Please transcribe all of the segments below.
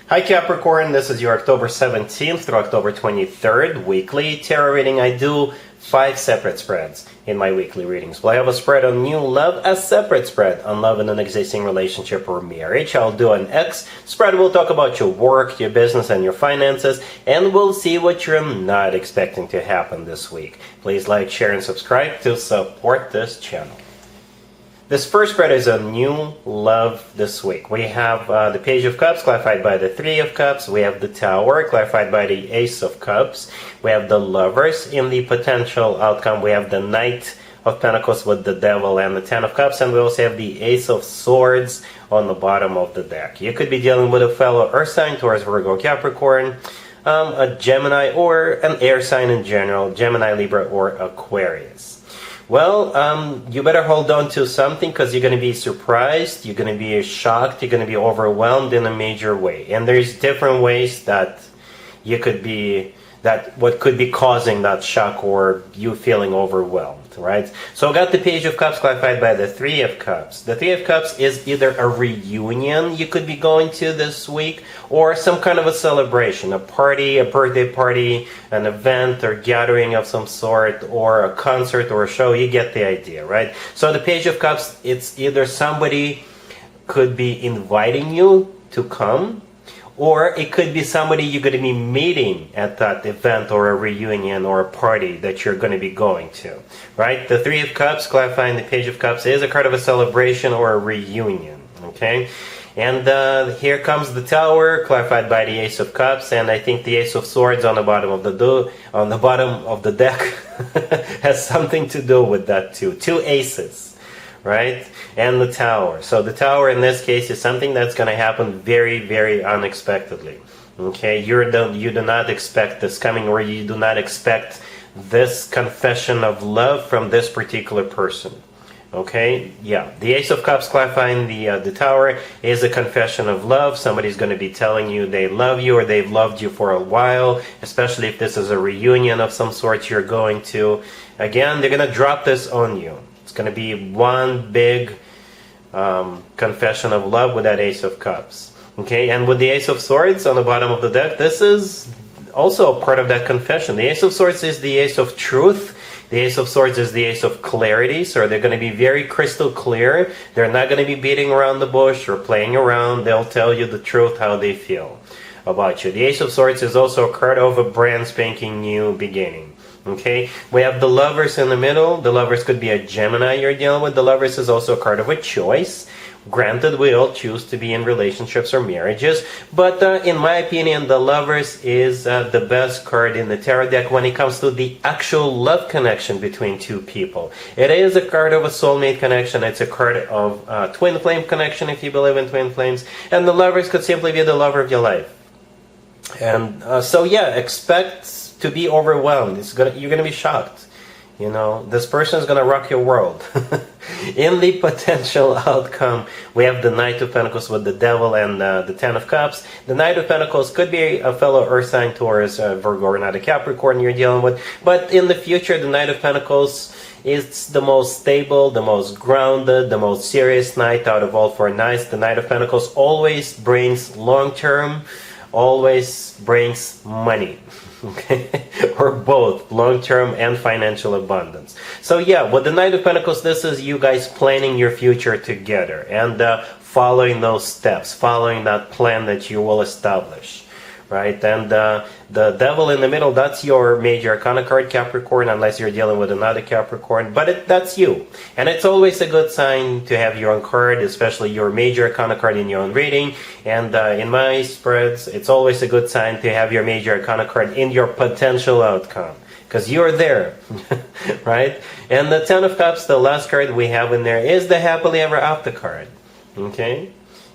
Hi Capricorn, this is your October 17th through October 23rd weekly tarot reading. I do 5 separate spreads in my weekly readings. Well, I have a spread on new love, a separate spread on love in an existing relationship or marriage. I'll do an X spread. We'll talk about your work, your business, and your finances, and we'll see what you're not expecting to happen this week. Please like, share, and subscribe to support this channel. This first spread is a new love this week. We have the Page of Cups clarified by the Three of Cups. We have the Tower clarified by the Ace of Cups. We have the Lovers in the potential outcome. We have the Knight of Pentacles with the Devil and the Ten of Cups. And we also have the Ace of Swords on the bottom of the deck. You could be dealing with a fellow Earth sign, Taurus, Virgo, Capricorn, a Gemini, or an air sign in general, Gemini, Libra, or Aquarius. Well, you better hold on to something because you're going to be surprised, you're going to be shocked, you're going to be overwhelmed in a major way. And there's different ways that you could be, what could be causing that shock or you feeling overwhelmed, right? So I got the Page of Cups clarified by the Three of Cups. The Three of Cups is either a reunion you could be going to this week or some kind of a celebration, a party, a birthday party, an event or gathering of some sort, or a concert or a show. You get the idea, right? So the Page of Cups, it's either somebody could be inviting you to come, or it could be somebody you're going to be meeting at that event or a reunion or a party that you're going to be going to, right? The Three of Cups, clarifying the Page of Cups, is a card of a celebration or a reunion, okay? And here comes the Tower, clarified by the Ace of Cups, and I think the Ace of Swords on the bottom of the deck has something to do with that too. 2 aces. Right? And the Tower. So the Tower in this case is something that's going to happen very, very unexpectedly. Okay? You do not expect this coming, or you do not expect this confession of love from this particular person. Okay? Yeah. The Ace of Cups clarifying the Tower is a confession of love. Somebody's going to be telling you they love you or they've loved you for a while, especially if this is a reunion of some sort you're going to. Again, they're going to drop this on you. It's going to be one big confession of love with that Ace of Cups. Okay, and with the Ace of Swords on the bottom of the deck, this is also part of that confession. The Ace of Swords is the Ace of Truth. The Ace of Swords is the Ace of Clarity, so they're going to be very crystal clear. They're not going to be beating around the bush or playing around. They'll tell you the truth, how they feel about you. The Ace of Swords is also a card of a brand spanking new beginning. Okay, we have the Lovers in the middle. The Lovers could be a Gemini you're dealing with. The Lovers is also a card of a choice. Granted, we all choose to be in relationships or marriages, but in my opinion, the Lovers is the best card in the tarot deck when it comes to the actual love connection between two people. It is a card of a soulmate connection. It's a card of twin flame connection, if you believe in twin flames, and the Lovers could simply be the lover of your life. And so yeah, expect to be overwhelmed. You're gonna be shocked. You know, this person is gonna rock your world. In the potential outcome, we have the Knight of Pentacles with the Devil and the Ten of Cups. The Knight of Pentacles could be a fellow Earth sign, Taurus, Virgo, or not a Capricorn you're dealing with. But in the future, the Knight of Pentacles is the most stable, the most grounded, the most serious knight out of all 4 knights. The Knight of Pentacles always brings long-term, always brings money. Okay, or both long-term and financial abundance. So yeah, with the Knight of Pentacles, this is you guys planning your future together and following those steps, following that plan that you will establish, right? And the Devil in the middle, that's your major arcana card, Capricorn, unless you're dealing with another Capricorn, but that's you. And it's always a good sign to have your own card, especially your major arcana card in your own reading. And in my spreads, it's always a good sign to have your major arcana card in your potential outcome, because you're there, right? And the Ten of Cups, the last card we have in there, is the Happily Ever After card, okay?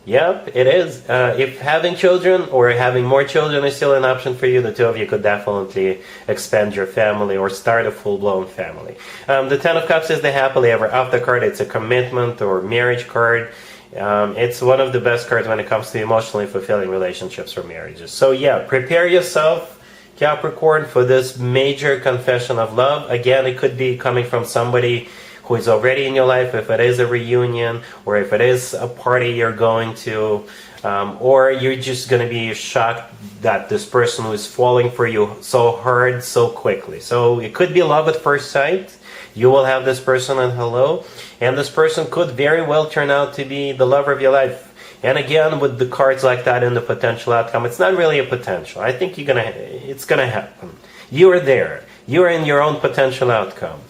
Yep, it is. If having children or having more children is still an option for you, the two of you could definitely expand your family or start a full-blown family. The Ten of Cups is the Happily Ever After card. It's a commitment or marriage card. It's one of the best cards when it comes to emotionally fulfilling relationships or marriages. So yeah, prepare yourself, Capricorn, for this major confession of love. Again, it could be coming from somebody who is already in your life, if it is a reunion, or if it is a party you're going to, or you're just going to be shocked that this person is falling for you so hard, so quickly. So it could be love at first sight. You will have this person on hello, and this person could very well turn out to be the lover of your life. And again, with the cards like that in the potential outcome, it's not really a potential. I think it's gonna happen. You are there. You are in your own potential outcome,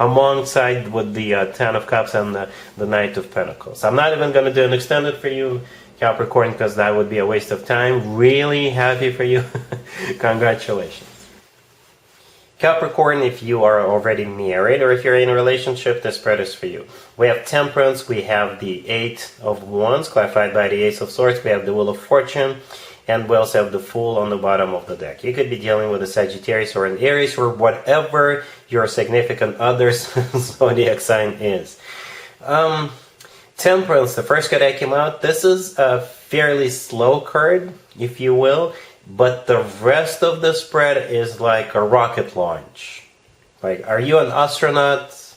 alongside with the Ten of Cups and the Knight of Pentacles. I'm not even going to do an extended for you, Capricorn, because that would be a waste of time. Really happy for you. Congratulations. Capricorn, if you are already married or if you're in a relationship, this spread is for you. We have Temperance, we have the Eight of Wands, clarified by the Ace of Swords, we have the Wheel of Fortune, and we also have the Fool on the bottom of the deck. You could be dealing with a Sagittarius or an Aries or whatever your significant other's zodiac sign is. Temperance, the first card that came out, this is a fairly slow card, if you will. But the rest of the spread is like a rocket launch. Like, are you an astronaut,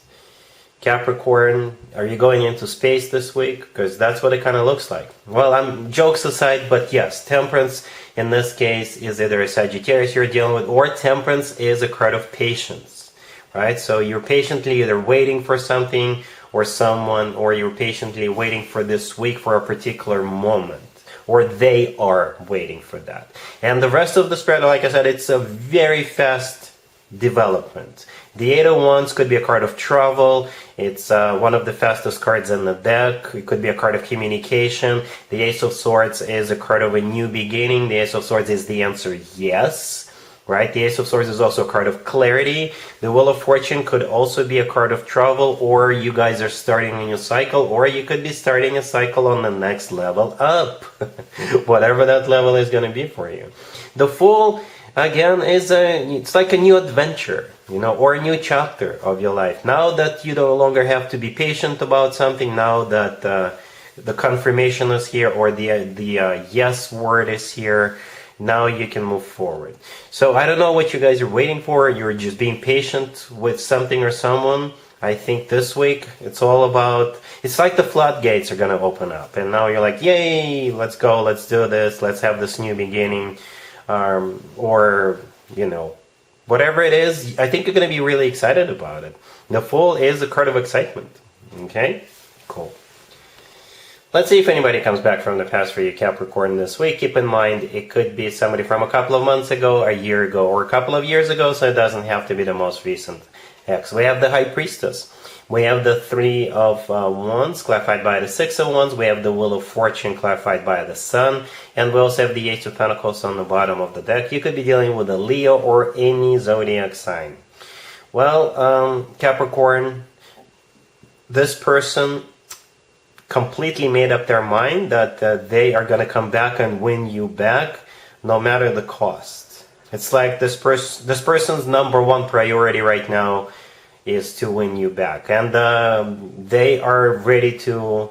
Capricorn? Are you going into space this week? Because that's what it kind of looks like. Well, jokes aside, but yes, Temperance in this case is either a Sagittarius you're dealing with, or Temperance is a card of patience, right? So you're patiently either waiting for something or someone, or you're patiently waiting for this week for a particular moment. Or they are waiting for that. And the rest of the spread, like I said, it's a very fast development. The Eight of Wands could be a card of travel. It's one of the fastest cards in the deck. It could be a card of communication. The Ace of Swords is a card of a new beginning. The Ace of Swords is the answer yes. Right? The Ace of Swords is also a card of clarity. The Wheel of Fortune could also be a card of travel, or you guys are starting a new cycle, or you could be starting a cycle on the next level up. Whatever that level is going to be for you. The Fool, again, it's like a new adventure, or a new chapter of your life. Now that you no longer have to be patient about something, now that the confirmation is here, or the yes word is here, now you can move forward. So I don't know what you guys are waiting for. You're just being patient with something or someone. I think this week it's all about, it's like the floodgates are going to open up. And now you're like, yay, let's go, let's do this, let's have this new beginning. Or, whatever it is, I think you're going to be really excited about it. The Fool is a card of excitement. Okay? Cool. Let's see if anybody comes back from the past for you, Capricorn, this week. Keep in mind, it could be somebody from a couple of months ago, a year ago, or a couple of years ago, so it doesn't have to be the most recent ex. We have the High Priestess. We have the Three of Wands, clarified by the Six of Wands. We have the Wheel of Fortune, clarified by the Sun. And we also have the Ace of Pentacles on the bottom of the deck. You could be dealing with a Leo or any zodiac sign. Well, Capricorn, this person completely made up their mind that they are going to come back and win you back no matter the cost. It's like this person's number one priority right now is to win you back, and they are ready to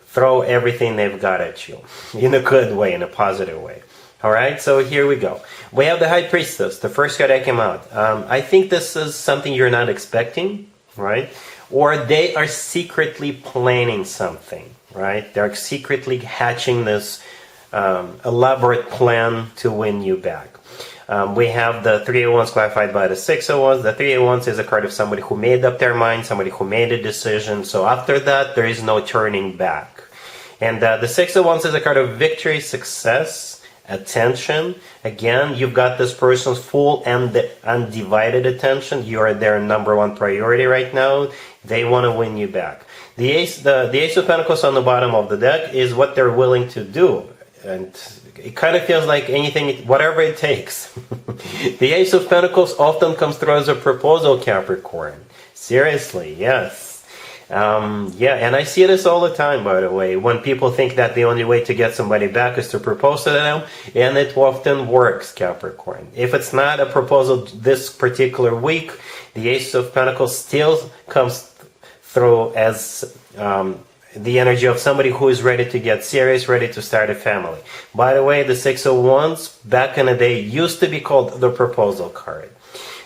throw everything they've got at you in a good way, in a positive way. All right, so here we go. We have the High Priestess, the first card that came out. I think this is something you're not expecting, right? Or they are secretly planning something, right? They're secretly hatching this elaborate plan to win you back. We have the Three of Wands clarified by the Six of Wands. The Three of Wands is a card of somebody who made up their mind, somebody who made a decision. So after that, there is no turning back. And the Six of Wands is a card of victory, success, attention. Again, you've got this person's full and undivided attention. You are their number one priority right now. They want to win you back. The Ace of Pentacles on the bottom of the deck is what they're willing to do. And it kind of feels like anything, whatever it takes. The Ace of Pentacles often comes through as a proposal, Capricorn. Seriously, yes. Yeah, and I see this all the time, by the way, when people think that the only way to get somebody back is to propose to them, and it often works, Capricorn. If it's not a proposal this particular week, the Ace of Pentacles still comes through as the energy of somebody who is ready to get serious, ready to start a family. By the way, the Six of Wands, back in the day, used to be called the proposal card.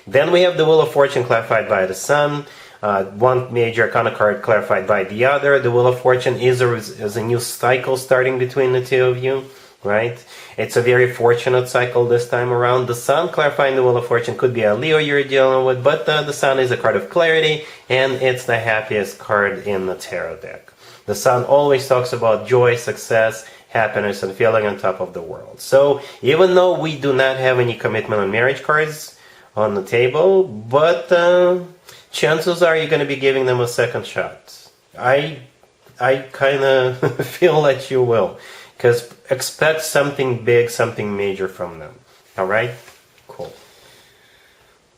Then we have the Wheel of Fortune clarified by the Sun. One major arcana card clarified by the other. The Wheel of Fortune is a new cycle starting between the two of you, right? It's a very fortunate cycle this time around. The Sun clarifying the Wheel of Fortune could be a Leo you're dealing with, but the Sun is a card of clarity, and it's the happiest card in the tarot deck. The Sun always talks about joy, success, happiness, and feeling on top of the world. So even though we do not have any commitment on marriage cards on the table, but chances are you're going to be giving them a second shot. I kind of feel that you will, because expect something big, something major from them. All right? Cool.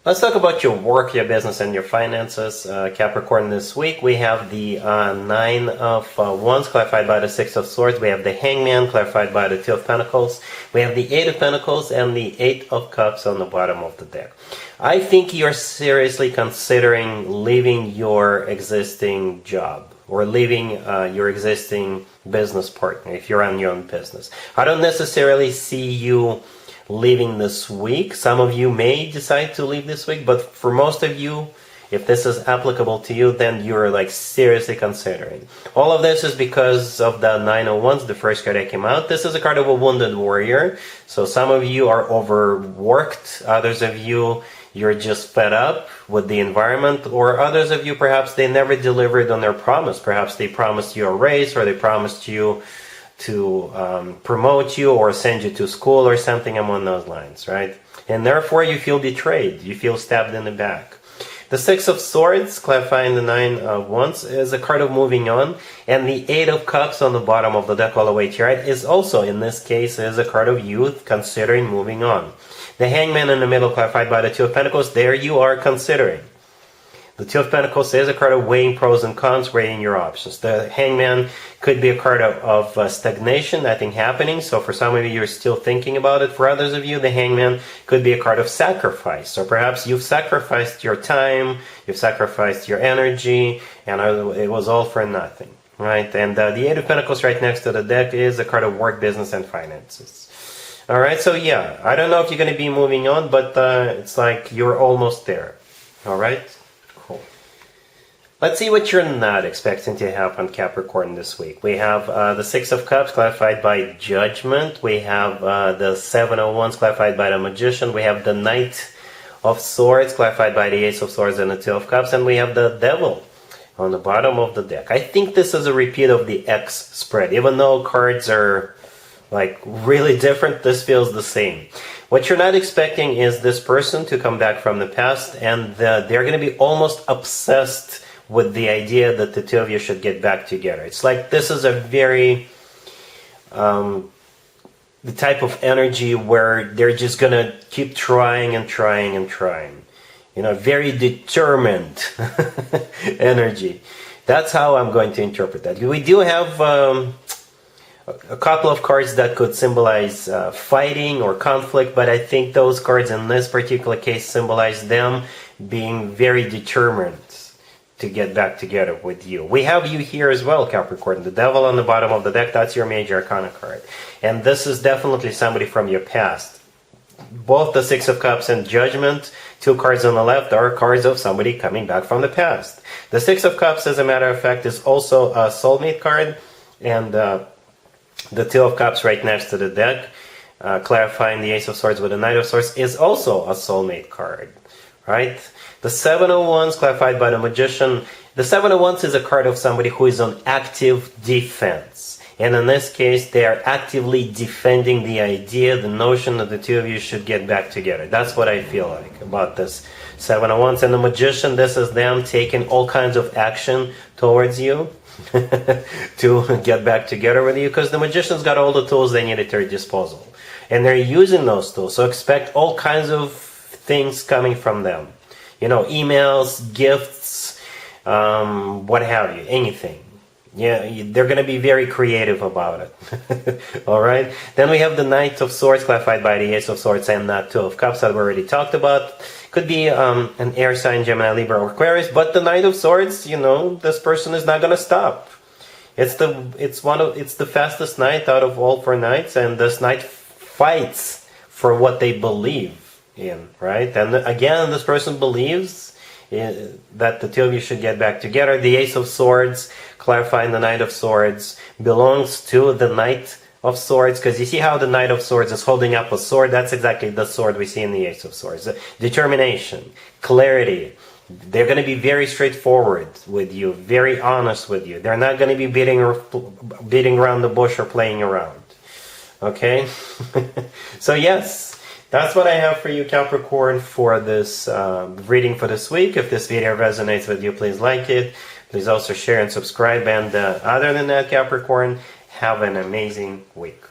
Let's talk about your work, your business, and your finances. Capricorn, this week we have the Nine of Wands clarified by the Six of Swords. We have the Hangman clarified by the Two of Pentacles. We have the Eight of Pentacles and the Eight of Cups on the bottom of the deck. I think you're seriously considering leaving your existing job or leaving your existing business partner if you're on your own business. I don't necessarily see you leaving this week. Some of you may decide to leave this week, but for most of you, if this is applicable to you, then you're like seriously considering. All of this is because of the Nine of Wands, the first card that came out. This is a card of a wounded warrior. So some of you are overworked. Others of you, you're just fed up with the environment. Or others of you, perhaps they never delivered on their promise. Perhaps they promised you a raise, or they promised you to promote you or send you to school or something along those lines, right? And therefore you feel betrayed. You feel stabbed in the back. The Six of Swords, clarifying the Nine of Wands, is a card of moving on. And the Eight of Cups on the bottom of the deck all the way to your right is also, in this case, is a card of youth considering moving on. The Hangman in the middle, clarified by the Two of Pentacles, there you are considering. The Two of Pentacles is a card of weighing pros and cons, weighing your options. The Hangman could be a card of stagnation, nothing happening. So for some of you, you're still thinking about it. For others of you, the Hangman could be a card of sacrifice. So perhaps you've sacrificed your time, you've sacrificed your energy, and it was all for nothing, right? And the Eight of Pentacles right next to the deck is a card of work, business, and finances. All right, so yeah, I don't know if you're going to be moving on, but it's like you're almost there. All right? Cool. Let's see what you're not expecting to happen, Capricorn, this week. We have the Six of Cups clarified by Judgment. We have the Seven of Wands clarified by the Magician. We have the Knight of Swords clarified by the Ace of Swords and the Two of Cups. And we have the Devil on the bottom of the deck. I think this is a repeat of the X spread. Even though cards are like really different, this feels the same. What you're not expecting is this person to come back from the past, and they're going to be almost obsessed with the idea that the two of you should get back together. It's like this is a very the type of energy where they're just going to keep trying and trying and trying. You know, very determined energy. That's how I'm going to interpret that. We do have a couple of cards that could symbolize fighting or conflict, but I think those cards in this particular case symbolize them being very determined to get back together with you. We have you here as well, Capricorn. The Devil on the bottom of the deck, that's your major arcana card. And this is definitely somebody from your past. Both the Six of Cups and Judgment, two cards on the left, are cards of somebody coming back from the past. The Six of Cups, as a matter of fact, is also a soulmate card, and the Two of Cups right next to the deck, clarifying the Ace of Swords with the Knight of Swords, is also a soulmate card, right? The Seven of Wands, clarified by the Magician. The Seven of Wands is a card of somebody who is on active defense. And in this case, they are actively defending the idea, the notion that the two of you should get back together. That's what I feel like about this Seven of Wands. And the Magician, this is them taking all kinds of action towards you to get back together with you, because the Magician's got all the tools they need at their disposal. And they're using those tools. So expect all kinds of things coming from them. You know, emails, gifts, what have you, anything. Yeah, they're going to be very creative about it. All right. Then we have the Knight of Swords, clarified by the Ace of Swords and the Two of Cups that we already talked about. Could be an air sign, Gemini, Libra, or Aquarius. But the Knight of Swords, you know, this person is not going to stop. It's the fastest knight out of all four knights, and this knight fights for what they believe in, right? And again, this person believes that the two of you should get back together. The Ace of Swords, clarifying the Knight of Swords, belongs to the Knight of Swords, because you see how the Knight of Swords is holding up a sword? That's exactly the sword we see in the Ace of Swords. Determination, clarity. They're going to be very straightforward with you, very honest with you. They're not going to be beating around the bush or playing around. Okay? So yes, that's what I have for you, Capricorn, for this reading for this week. If this video resonates with you, please like it. Please also share and subscribe. And other than that, Capricorn, have an amazing week.